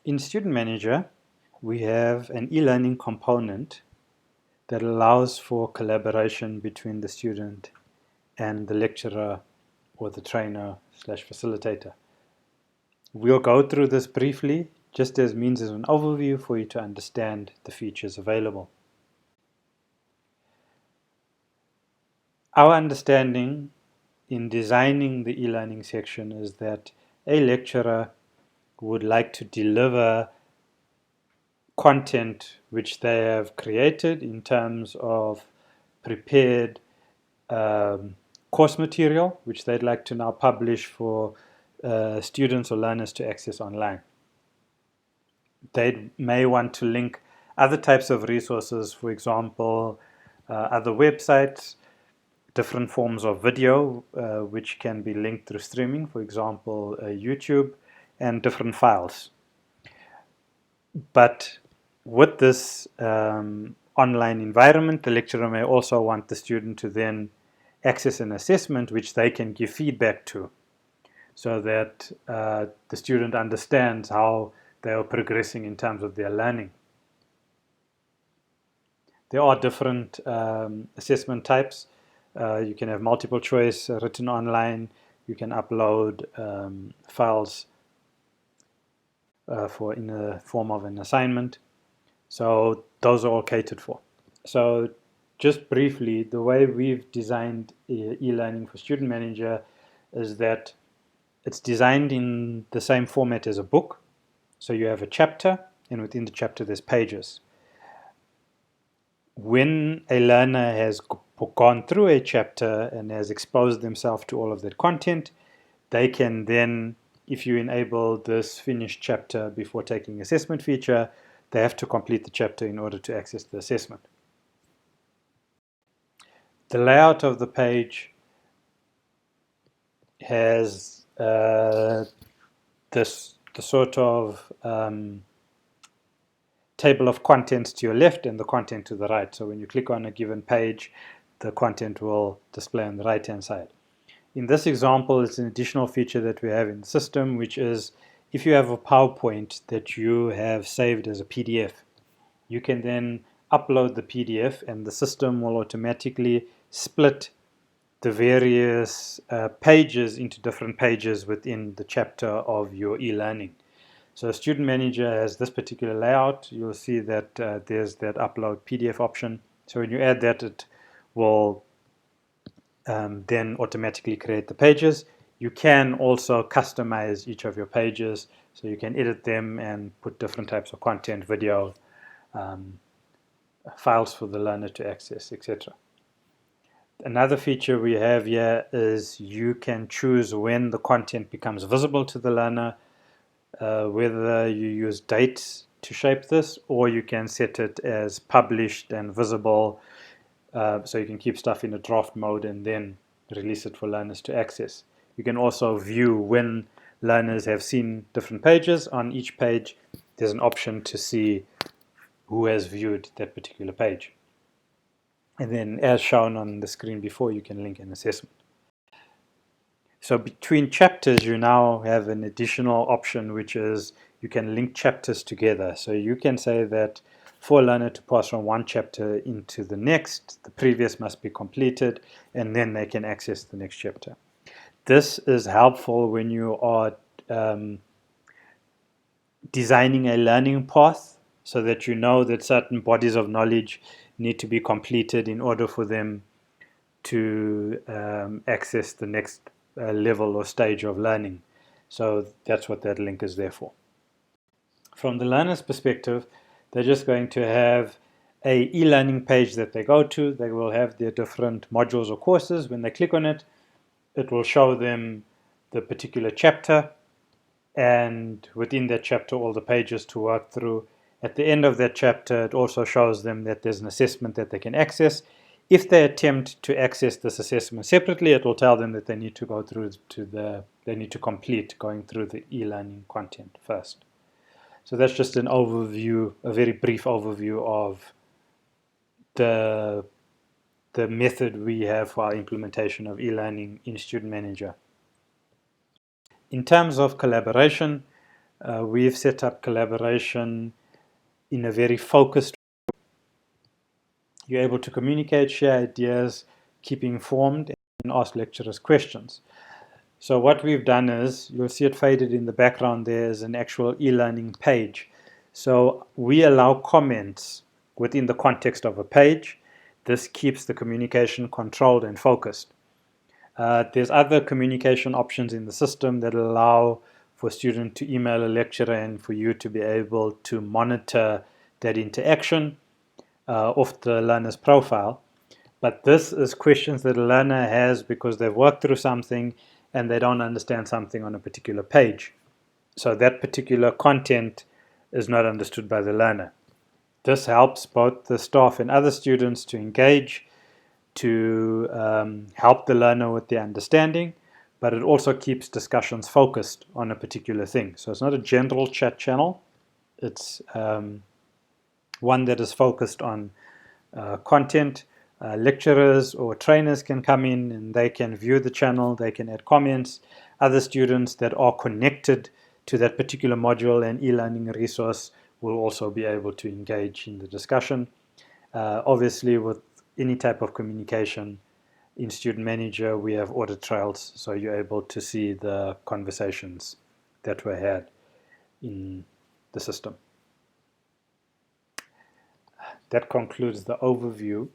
In Student Manager, we have an e-learning component that allows for collaboration between the student and the lecturer or the trainer slash facilitator. We'll go through this briefly, just as means as an overview for you to understand the features available. Our understanding in designing the e-learning section is that a lecturer would like to deliver content which they have created in terms of prepared course material, which they'd like to now publish for students or learners to access online. They may want to link other types of resources, for example, other websites, different forms of video, which can be linked through streaming, for example, YouTube, and different files. But with this online environment, the lecturer may also want the student to then access an assessment which they can give feedback to, so that the student understands how they are progressing in terms of their learning. There are different assessment types. You can have multiple choice written online. You can upload files in the form of an assignment. So those are all catered for. So just briefly, the way we've designed e-learning for Student Manager is that it's designed in the same format as a book. So you have a chapter, and within the chapter there's pages. When a learner has gone through a chapter and has exposed themselves to all of that content, they can then, if you enable this finished chapter before taking assessment feature, they have to complete the chapter in order to access the assessment. The layout of the page has the sort of table of contents to your left and the content to the right. So when you click on a given page, the content will display on the right hand side. In this example, it's an additional feature that we have in the system, which is if you have a PowerPoint that you have saved as a PDF, you can then upload the PDF and the system will automatically split the various pages into different pages within the chapter of your e-learning. So Student Manager has this particular layout. You'll see that there's that upload PDF option. So when you add that, it will then automatically create the pages. You can also customize each of your pages, so you can edit them and put different types of content, video, files for the learner to access, etc. Another feature we have here is you can choose when the content becomes visible to the learner, whether you use dates to shape this, or you can set it as published and visible, so you can keep stuff in a draft mode and then release it for learners to access. You can also view when learners have seen different pages. On each page, there's an option to see who has viewed that particular page. And then, as shown on the screen before, you can link an assessment. So between chapters, you now have an additional option, which is you can link chapters together. So you can say that for a learner to pass from one chapter into the next, the previous must be completed, and then they can access the next chapter. This is helpful when you are designing a learning path, so that you know that certain bodies of knowledge need to be completed in order for them to access the next level or stage of learning. So that's what that link is there for. From the learner's perspective, they're just going to have a e-learning page that they go to. They will have their different modules or courses. When they click on it, it will show them the particular chapter, and within that chapter all the pages to work through. At the end of that chapter, it also shows them that there's an assessment that they can access. If they attempt to access this assessment separately, it will tell them that they need to go through they need to complete going through the e-learning content first. So that's just an overview, a very brief overview of the method we have for our implementation of e-learning in Student Manager. In terms of collaboration, We've set up collaboration in a very focused way. You're able to communicate, share ideas, keep informed, and ask lecturers questions. So what we've done is, you'll see it faded in the background, there's an actual e-learning page. So we allow comments within the context of a page. This keeps the communication controlled and focused. There's other communication options in the system that allow for a student to email a lecturer and for you to be able to monitor that interaction off the learner's profile. But this is questions that a learner has because they've worked through something and they don't understand something on a particular page. So that particular content is not understood by the learner. This helps both the staff and other students to engage, to help the learner with their understanding, but it also keeps discussions focused on a particular thing. So it's not a general chat channel, it's one that is focused on content. Lecturers or trainers can come in and they can view the channel, they can add comments. Other students that are connected to that particular module and e-learning resource will also be able to engage in the discussion. Obviously, with any type of communication in Student Manager, we have audit trails, so you're able to see the conversations that were had in the system. That concludes the overview